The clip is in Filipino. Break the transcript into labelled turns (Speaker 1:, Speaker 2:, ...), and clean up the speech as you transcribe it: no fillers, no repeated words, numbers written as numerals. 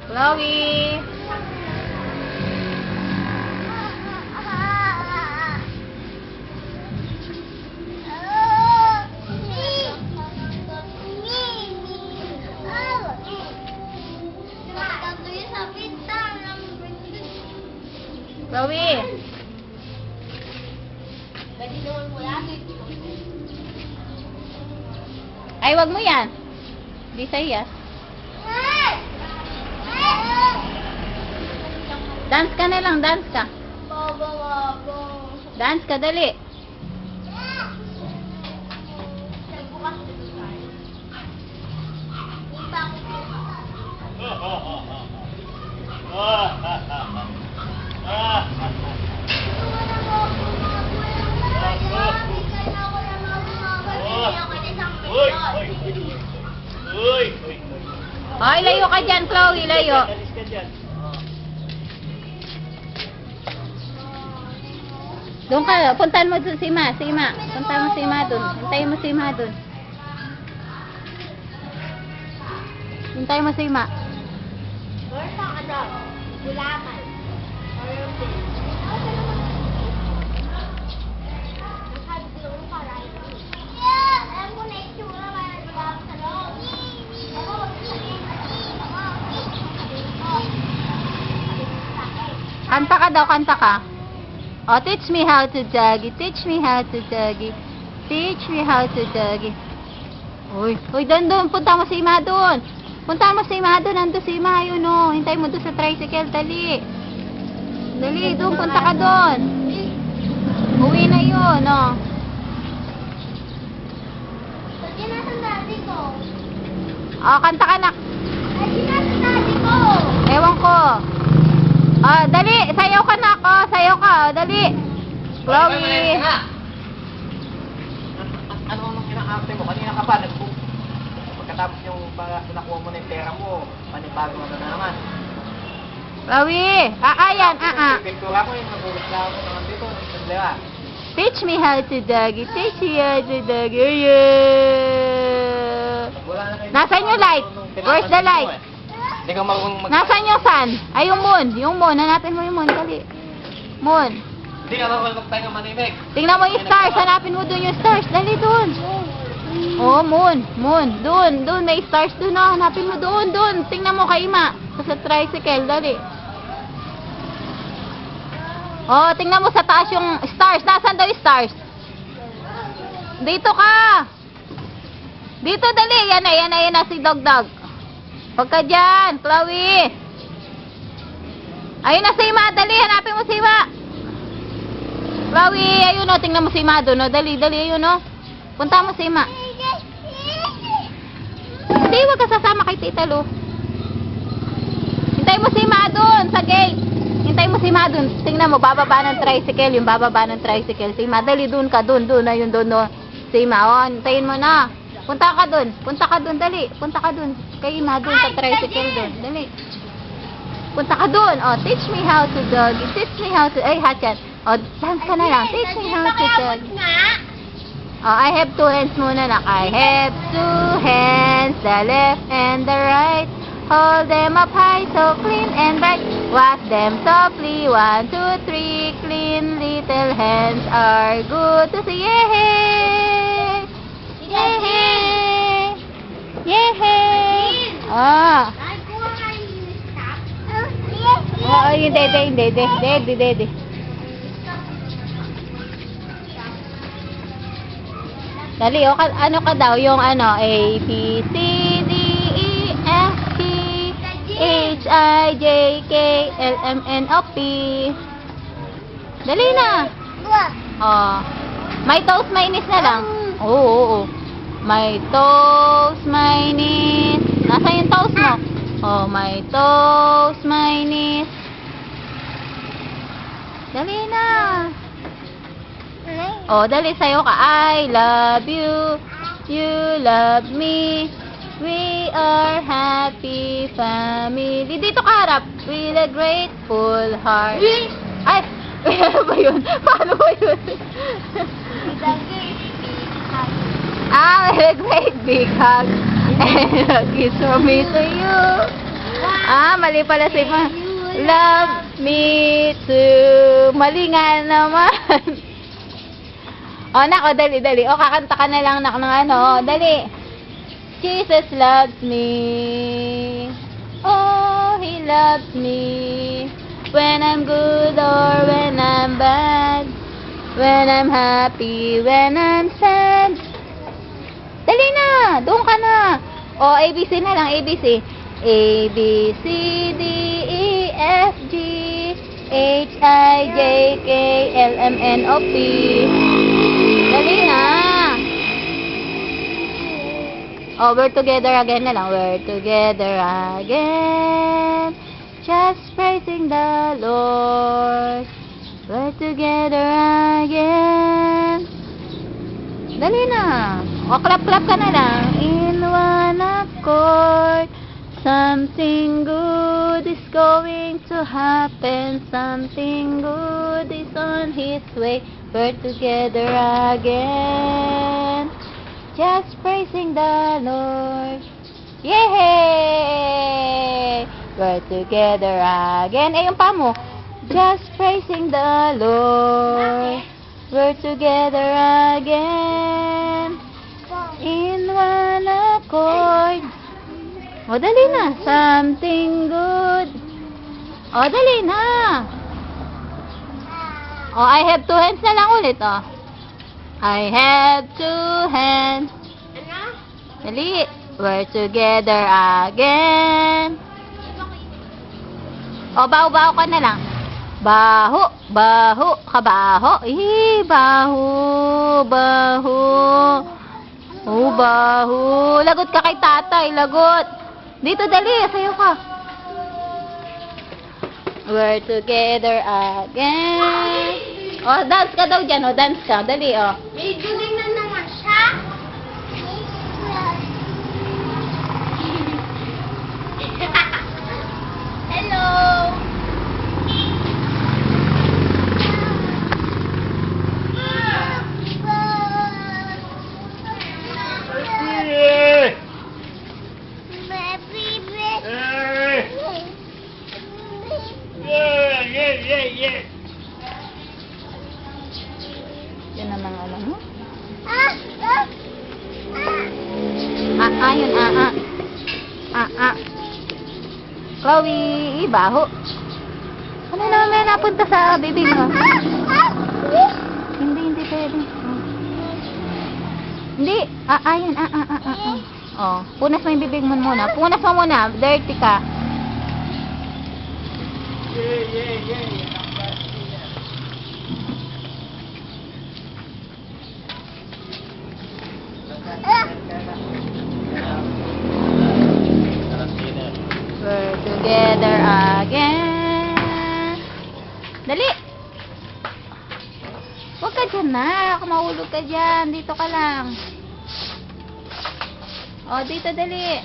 Speaker 1: Chloe! Chloe! Ay, wag mo yan. Di sa'yo. Dance ka na lang, dance ka. Dance ka, dali. Ay, layo ka dyan, Chloe, layo. Doon ka, puntahan mo doon si Ma, puntahan mo si Ma doon. Hintayin mo si Ma doon. Hintayin mo si Ma.
Speaker 2: Where's ka daw? Gulaman.
Speaker 1: Kanta ka daw, kanta ka. Oh, teach me how to doggy. Teach me how to doggy. Teach me how to doggy. Uy, doon. Punta mo si Ma doon. Punta mo si Ma doon. Nandun si Ma, yun o. Hintay mo doon sa tricycle. Dali. Dali, doon. Punta ka doon. Uwi na yun, o.
Speaker 2: Pwede na sa daddy ko.
Speaker 1: Oh, kanta ka na.
Speaker 2: Pwede na sa daddy ko.
Speaker 1: Ewan ko. Ah, dali. Sayaw ka na ako. Sayaw ka. Dali. Chloe.
Speaker 3: Ano nung kinakarte mo? Kanina ka pa, pagkatapos yung nakuha mo na yung pera mo, panibago mo na naman.
Speaker 1: Chloe. Ayan.
Speaker 3: Pintura ko yung nagulat na ako naman dito. Diba?
Speaker 1: Teach me how to doggy. Teach me how to doggy. Yeah. Nasaan yung light? Where's the light?
Speaker 3: Hindi ka marunong
Speaker 1: Nasaan yung sun? Ay, yung moon. Yung moon. Hanapin mo yung moon. Dali. Moon.
Speaker 3: Hindi ka marunong magpahinga manimik.
Speaker 1: Tingnan mo yung stars. Hanapin mo doon yung stars. Dali doon. Oh, moon. Moon. Doon. Doon. May stars doon. Oh. Hanapin mo doon. Doon. Tingnan mo kay Ima. Sa tricycle. Dali. Oh, tingnan mo sa taas yung stars. Nasaan daw yung stars? Dito ka. Dito, dali. Yan na si Dog. Pagka dyan, Chloe. Ayun na si Ma. Dali. Hanapin mo si Ma. Chloe, ayun o. Tingnan mo si Ma doon. Dali. Ayun o. Punta mo si Ma. Hindi, wag ka sasama kay Tita Lu. Hintay mo si Ma doon sa gate. Hintay mo si Ma doon. Tingnan mo, bababa ng tricycle. Yung bababa ng tricycle. Si Ma, dali doon ka. Doon. Ayun doon. Si Ma, o. Hintayin mo na. Punta ka doon. Dali. Punta ka doon. Kay Ma doon sa tricycle doon. Dali. Punta ka doon. O, teach me how to doggy. Teach me how to... Ay, hatchan. O, dance ka na lang. Teach me how to doggy. Oh, I have two hands muna na. I have two hands, the left and the right. Hold them up high, so clean and bright. Wash them softly, 1, 2, 3. Clean little hands are good to see. Yay! Yay! Yay! Ah. Oh, hindi. Dali, o, ano ka daw? Yung ano, A, B, C, D, E, F, G, H, I, J, K, L, M, N, O, P. Dali na. Oh. May toast, mainis na lang. Oo. May toast, mainis. Nasaan yung toast mo? Oh, may toast, mainis. Dali na. Oh, dali sa'yo ka. I love you. You love me. We are happy family. Dito ka harap. With a grateful heart. Ay! Ano ba yun? Paano ba yun? With a great big hug. And a kiss from me to you. Mali pala si Ma. Love me too. Mali nga naman. Nak, dali. Kakanta ka na lang, nak, ng ano. Dali. Jesus loves me. Oh, He loves me. When I'm good or when I'm bad. When I'm happy, when I'm sad. Dali na! Doon ka na! ABC na lang, ABC. A, B, C, D, E, F, G, H, I, J, K, L, M, N, O, P. Dali na! We're together again na lang. We're together again. Just praising the Lord. We're together again. Dali na. Clap ka na lang. In one accord. Something good is going to happen. Something good is on His way. We're together again. Just praising the Lord. Yay! We're together again. Yung pa mo. Just praising the Lord. We're together again. In one accord. Dali na. Something good. Dali na. I have two hands na lang ulit, I have two hands.
Speaker 2: Ano?
Speaker 1: Dali. We're together again. Baho-baho ka na lang. Baho. Kabaho. Baho. Baho. Lagot ka kay tatay. Lagot. Dito, dali. Sayo ka. We're together again. Dance ka daw dyan. Dance ka. Dali,
Speaker 2: May duling na naman siya. Hello.
Speaker 1: Yan naman alam mo. Yun, Chloe, baho. Ano naman may napunta sa bibig mo? Hindi pwede. Hindi. Yun, punas mo yung bibig mo muna. Punas mo muna. Dirty ka. We're together again. Dali. Huwag ka dyan, nak. Mahulog ka dyan. Dito ka lang. Dito, dali.